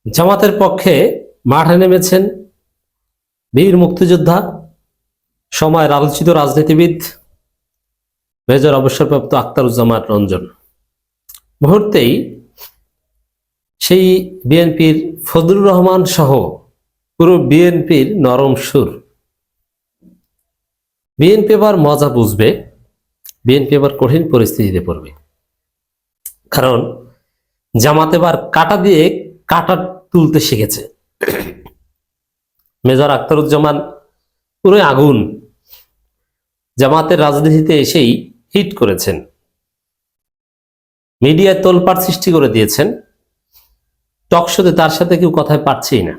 জামাতের পক্ষে মাঠে নেমেছেন বীর মুক্তিযোদ্ধা, সময়ের আলোচিত রাজনীতিবিদ মেজর অবসরপ্রাপ্ত আখতারুজ্জামান রঞ্জন। মুহূর্তেই সেই বিএনপির ফজলুর রহমান সহ পুরো বিএনপির নরম সুর। বিএনপি এবার মজা বুঝবে, বিএনপি এবার কঠিন পরিস্থিতিতে পড়বে। কারণ জামাত এবার কাটা দিয়ে কাটা তুলতে শিখেছে। মেজর আখতারুজ্জামান পুরো আগুন, জামাতের রাজনীতিতে এসেই হিট করেছেন, মিডিয়ায় তোলপাড় সৃষ্টি করে দিয়েছেন। টকশোতে তার সাথে কেউ কথায় পারছেই না।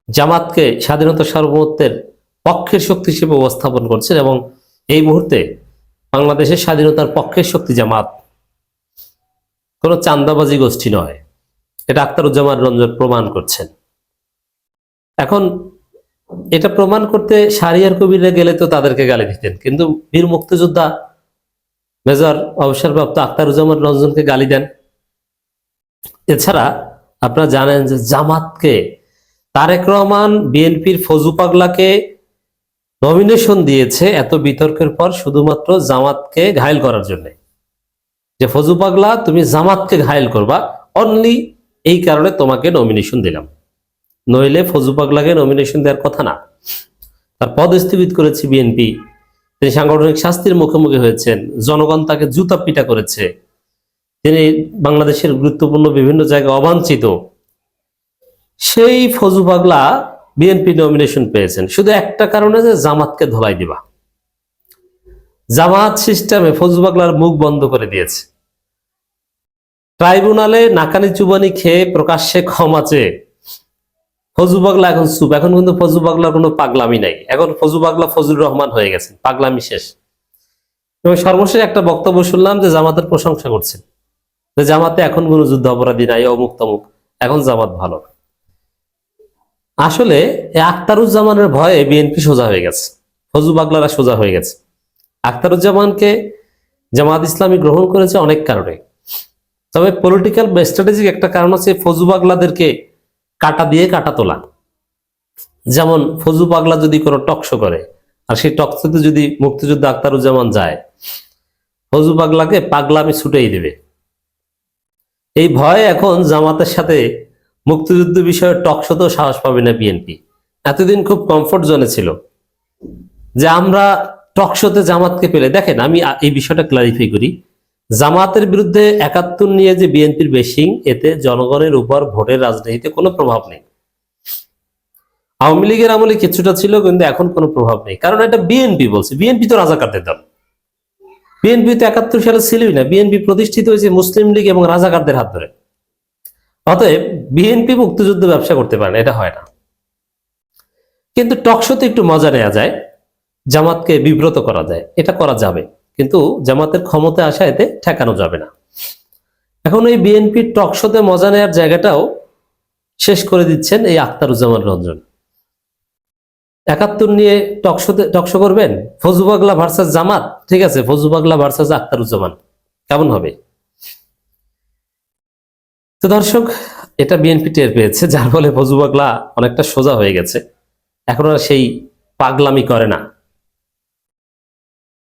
জামাতকে স্বাধীনতা সার্বভৌমত্বের পক্ষের শক্তি হিসেবে উপস্থাপন করছেন এবং এই মুহূর্তে বাংলাদেশের স্বাধীনতার পক্ষের শক্তি জামাত, কোনো চান্দাবাজি গোষ্ঠী নয়। এটা আখতারুজ্জামান রঞ্জন প্রমাণ করছেন। এখন এটা প্রমাণ করতে শাহরিয়ার কবিররা গেলে তো তাদেরকে গালি দিতেন, কিন্তু বীর মুক্তিযোদ্ধা মেজর অবসরপ্রাপ্ত আখতারুজ্জামান রঞ্জনকে গালি দেন। এছাড়া আপনারা জানেন যে জামাতকে তারেক রহমান বিএনপির ফজু পাগলাকে নমিনেশন দিয়েছে এত বিতর্কের পর শুধুমাত্র জামাতকে ঘায়েল করার জন্য, যে ফজু পাগলা তুমি জামাতকে ঘায়েল করবা, অনলি এই কারণে তোমাকে নমিনেশন দিলাম, নইলে ফজু পাগলাকে নমিনেশন দেওয়ার কথা না। তার পদ স্থগিত করেছে বিএনপি, তিনি সাংগঠনিক শাস্তির মুখোমুখি হয়েছেন, জনগণ তাকে জুতা পিটা করেছে, তিনি বাংলাদেশের গুরুত্বপূর্ণ বিভিন্ন জায়গায় অবাঞ্ছিত। সেই ফজু পাগলা বিএনপি নমিনেশন পেয়েছেন শুধু একটা কারণে, যে জামাতকে ধোলাই দিবা। জামাত সিস্টেমে ফজু পাগলার মুখ বন্ধ করে দিয়েছে। ট্রাইব্যুনালে নাকানি চুবানি খেয়ে প্রকাশ্যে ক্ষমা চেয়ে ফজু পাগলা এখন চুপ। এখন কিন্তু ফজু পাগলার কোনো পাগলামি নাই, এখন ফজু পাগলা ফজলুর রহমান হয়ে গেছেন, পাগলামি শেষ। এবং সর্বশেষ একটা বক্তব্য শুনলাম যে জামাতের প্রশংসা করছেন, যে জামাতে এখন কোনো যুদ্ধ অপরাধী নাই, অমুক তমুক, এখন জামাত ভালো। আসলে আখতারুজ্জামানের ভয়ে বিএনপি সোজা হয়ে গেছে, ফজু পাগলারা সোজা হয়ে গেছে। আখতারুজ্জামানকে জামাত ইসলামী গ্রহণ করেছে অনেক কারণে, তবে পলিটিক্যাল বা স্ট্র্যাটেজিক একটা কারণ হচ্ছে ফজু পাগলাদেরকে কাটা দিয়ে কাটা তোলা। যেমন ফজু পাগলা যদি কোনো টকশো করে, আর সেই টকশোতে যদি মুক্তিযোদ্ধা আখতারুজ্জামান যায়, ফজু পাগলাকে পাগলামি ছুটেই দেবে। এই ভয় এখন জামাতের সাথে মুক্তিযুদ্ধ বিষয়ে টকশোতেও সাহস পাবে না বিএনপি। এতদিন খুব কমফোর্ট জোনে ছিল যে আমরা টকশোতে জামাতকে পেলে। দেখেন, আমি এই বিষয়টা ক্লারিফাই করি, জামাতের বিরুদ্ধে ৭১ নিয়ে যে বিএনপির বেশিং, এতে জনগণের উপর ভোটের রাজনীতিতে কোনো প্রভাব নেই। আওয়ামী লীগের আমলে কিছুটা ছিল, কিন্তু এখন কোনো প্রভাব নেই, কারণ এটা বিএনপি বলছে। বিএনপি তো রাজাকারদের দল, বিএনপি তো ৭১ সালে ছিলই না। বিএনপি প্রতিষ্ঠিত হয়েছে মুসলিম লীগ এবং রাজাকারদের হাত ধরে। অতএব বিএনপি মুক্তিযুদ্ধ ব্যবসা করতে পারে না, এটা হয় না। কিন্তু টকশোতে একটু মজা নেওয়া যায়, জামাতকে বিব্রত করা যায়, এটা করা যাবে, কিন্তু জামাতের ক্ষমতায় আসা এতে ঠেকানো যাবে না। এখন এই বিএনপির টকশোতে মজা নেওয়ার জায়গাটাও শেষ করে দিচ্ছেন এই আখতারুজ্জামান রঞ্জন। ৭১ নিয়ে টকশো করবেন, ফজু পাগলা ভার্সাস জামাত, ঠিক আছে, ফজু পাগলা ভার্সাস আখতারুজ্জামান, কেমন হবে? তো দর্শক, এটা বিএনপি টের পেয়েছে, যার ফলে ফজু পাগলা অনেকটা সোজা হয়ে গেছে। এখন আর সেই পাগলামি করে না,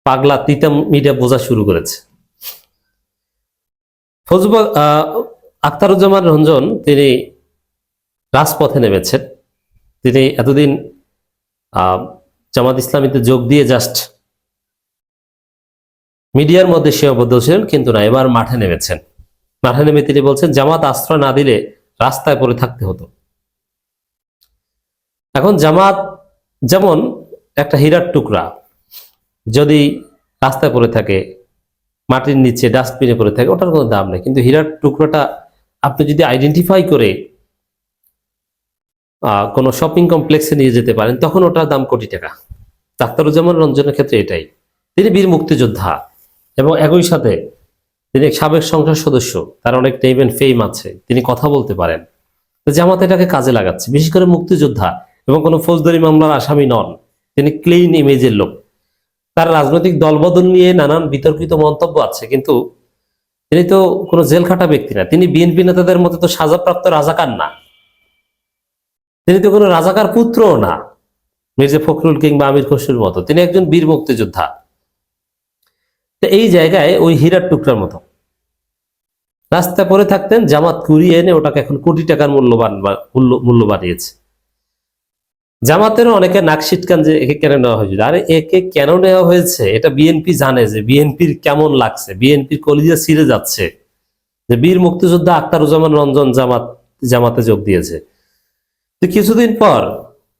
পাগলা তিতা মিডিয়া বোঝা শুরু করেছে। আখতারুজ্জামান রঞ্জন তিনি রাজপথে নেমেছেন। তিনি এতদিন জামাত ইসলামীতে যোগ দিয়ে জাস্ট মিডিয়ার মধ্যে সীমাবদ্ধ ছিলেন, কিন্তু না, এবার মাঠে নেমেছেন। মাঠে নেমে তিনি বলছেন জামাত আশ্রয় না দিলে রাস্তায় পড়ে থাকতে হতো। এখন জামাত যেমন একটা হীরার টুকরা, যদি রাস্তায় পড়ে থাকে, মাটির নিচে ডাস্টবিনে পড়ে থাকে, ওটার কোনো দাম নেই। কিন্তু হীরার টুকরাটা আপনি যদি আইডেন্টিফাই করে কোনো শপিং কমপ্লেক্সে নিয়ে যেতে পারেন, তখন ওটার দাম কোটি টাকা। আখতারুজ্জামান রঞ্জনের ক্ষেত্রে এটাই। তিনি বীর মুক্তিযোদ্ধা এবং একই সাথে তিনি সাবেক সংসদ সদস্য, তার অনেক নেম এন্ড ফেম আছে, তিনি কথা বলতে পারেন। জামাত এটাকে কাজে লাগাচ্ছে, বিশেষ করে মুক্তিযোদ্ধা এবং কোনো ফৌজদারি মামলার আসামি নন, তিনি ক্লিন ইমেজের লোক। তার রাজনৈতিক দলবদল নিয়ে নানান বিতর্কিত মন্তব্য আছে, কিন্তু তিনি তো কোনো জেলখাটা ব্যক্তি না, তিনি বিএনপি নেতাদের মতো তো সাজাপ্রাপ্ত রাজাকার না, তিনি তো কোনো রাজাকার পুত্রও না মির্জা ফখরুল কিংবা আমির খসরুর মতো, তিনি একজন বীর মুক্তিযোদ্ধা। তো এই জায়গায় ওই হীরার টুকরার মতো রাস্তায় পড়ে থাকতেন, জামাত কুড়িয়ে এনে ওটাকে এখন কোটি টাকার মূল্য বাড়িয়েছে। জামাতেরও অনেকে নাক সিটকান যে একে কেন নেওয়া হয়েছিল। আরে একে কেন নেওয়া হয়েছে এটা বিএনপি জানে, যে বিএনপির কেমন লাগছে, বিএনপির কলিজা ছিঁড়ে যাচ্ছে যে বীর মুক্তিযোদ্ধা আখতারুজ্জামান রঞ্জন জামাতে যোগ দিয়েছে। তো কিছুদিন পর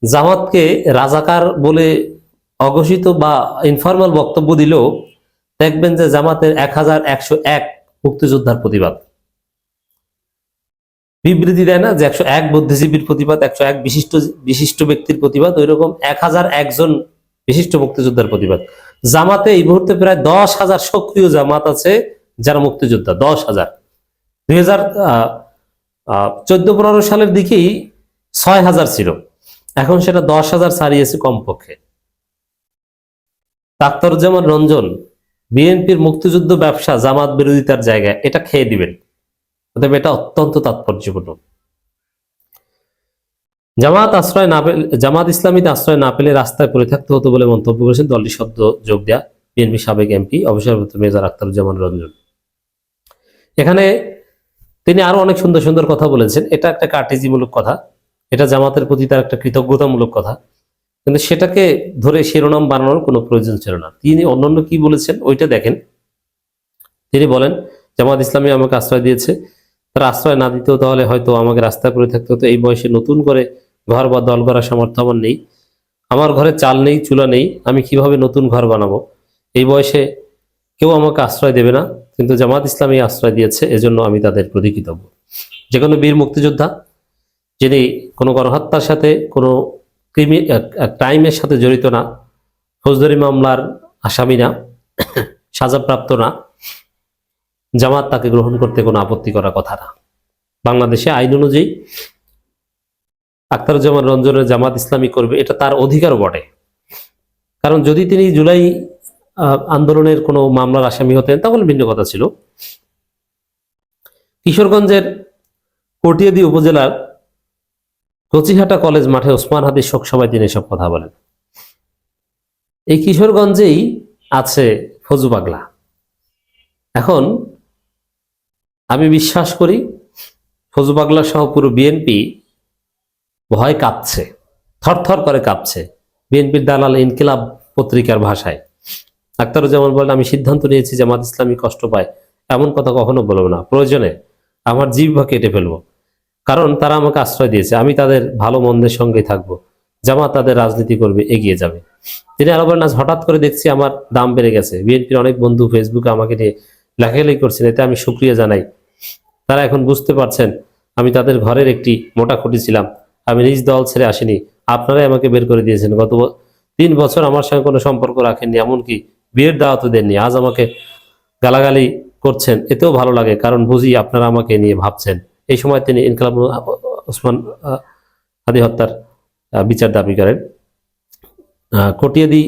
জামাতকে রাজাকার বলে অঘোষিত বা ইনফরমাল বক্তব্য দিলেও দেখবেন যে জামাতের 1101 মুক্তিযোদ্ধার প্রতিবাদ, বিবৃতি দেয় না যে 101 বুদ্ধিজীবীর প্রতিবাদ, 101 বিশিষ্ট ব্যক্তির প্রতিবাদ, ওই রকম 1001 জন বিশিষ্ট মুক্তিযোদ্ধার প্রতিবাদ। জামাতে এই মুহূর্তে প্রায় 10,000 সক্রিয় জামাত আছে যারা মুক্তিযোদ্ধা, 10,000। 2014-15 সালের দিকেই 6,000 ছিল, এখন সেটা 10,000 ছাড়িয়েছে কমপক্ষে। আখতারুজ্জামান রঞ্জন বিএনপির মুক্তিযুদ্ধ ব্যবসা জামাত বিরোধিতার জায়গায় এটা খেয়ে দিবেন, অতএব এটা অত্যন্ত তাৎপর্যপূর্ণ। জামাত ইসলামীতে আশ্রয় না পেলে রাস্তায় পড়ে থাকতে হতো বলে মন্তব্য করেছেন দলটি সদ্য যোগ দেয়া বিএনপি সাবেক এমপি অবসরপ্রাপ্ত মেজর আখতারুজ্জামান রঞ্জন। এখানে তিনি আরো অনেক সুন্দর সুন্দর কথা বলেছেন। এটা একটা কার্টেজিমূলক কথা, এটা জামাতের প্রতি তার একটা কৃতজ্ঞতামূলক কথা, কিন্তু সেটাকে ধরে শিরোনাম বানানোর কোনো প্রয়োজন ছিল না। তিনি অন্যান্য কি বলেছেন ওইটা দেখেন। তিনি বলেন, জামাত ইসলামী আমাকে আশ্রয় দিয়েছে, তারা আশ্রয় না দিতেও তাহলে হয়তো আমাকে রাস্তায় পড়ে থাকতে হতো। এই বয়সে নতুন করে ঘর বা দল করার সামর্থ্য আমার নেই, আমার ঘরে চাল নেই, চুলা নেই, আমি কিভাবে নতুন ঘর বানাবো? এই বয়সে কেউ আমাকে আশ্রয় দেবে না, কিন্তু জামাত ইসলামী আশ্রয় দিয়েছে, এজন্য আমি তাদের প্রতি কৃতজ্ঞ। যে কোনো বীর মুক্তিযোদ্ধা যিনি কোনো গণহত্যার সাথে কোনো ক্রাইমের সাথে জড়িত না, ফৌজদারি মামলার আসামি না, সাজাপ্রাপ্ত না, জামাত তাকে গ্রহণ করতে কোনো আপত্তি করার কথা না। বাংলাদেশে আইন অনুযায়ী আখতারুজ্জামান রঞ্জনের জামাত ইসলামী করবে, এটা তার অধিকারও বটে। কারণ যদি তিনি জুলাই আন্দোলনের কোনো মামলার আসামি হতেন তাহলে ভিন্ন কথা ছিল। কিশোরগঞ্জের কটিয়াদি উপজেলার কচিহাটা কলেজ মাঠে ওসমান হাদির শোক সভায় তিনি এসব কথা বলেন। এই কিশোরগঞ্জেই আছে ফজু পাগলা। এখন আমি বিশ্বাস করি ফজু পাগলা সহ পুরো বিএনপি ভয় কাঁপছে, থরথর করে কাঁপছে। বিএনপির দালাল ইনকিলাব পত্রিকার ভাষায় আখতারুজ্জামান বলেন, আমি সিদ্ধান্ত নিয়েছি জামাত ইসলামী কষ্ট পায় এমন কথা কখনো বলবো না, প্রয়োজনে আমার জিহ্বা কেটে ফেলবো, কারণ তারা আমাকে আশ্রয় দিয়েছে, আমি তাদের ভালো মন্দের সঙ্গেই থাকবো, জামাত তাদের রাজনীতি করবে, এগিয়ে যাবে। তিনি আরো বলেন, আজ হঠাৎ করে দেখছি আমার দাম বেড়ে গেছে, বিএনপির অনেক বন্ধু ফেসবুকে আমাকে নিয়ে লেখালেখি করছেন, এতে আমি সুক্রিয়া জানাই। তারা এখন বুঝতে পারছেন আমি তাদের ঘরের একটি মোটা খুঁটি ছিলাম, আমি নিজ দল ছেড়ে আসিনি, আপনারাই আমাকে বের করে দিয়েছেন। গত 3 বছর আমার সঙ্গে কোনো সম্পর্ক রাখেননি, এমনকি বিয়ের দাওয়াতও দেননি, আজ আমাকে গালাগালি করছেন, এতেও ভালো লাগে, কারণ বুঝি আপনারা আমাকে নিয়ে ভাবছেন। এই সময় তিনি ইনকিলাব ওসমান হাদি হত্যার বিচার দাবি করেন। কটিয়াদি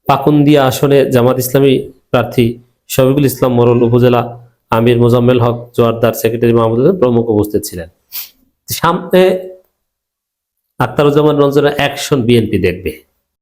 পাকুন্দিয়া আসনে জামাত ইসলামী প্রার্থী শফিকুল ইসলাম মোরল, উপজেলা আমির মোজাম্মেল হক জোয়ারদার, সেক্রেটারি মাহমুদ প্রমুখ উপস্থিত ছিলেন। সামনে আখতারুজ্জামান রঞ্জনের অ্যাকশন বিএনপি দেখবে।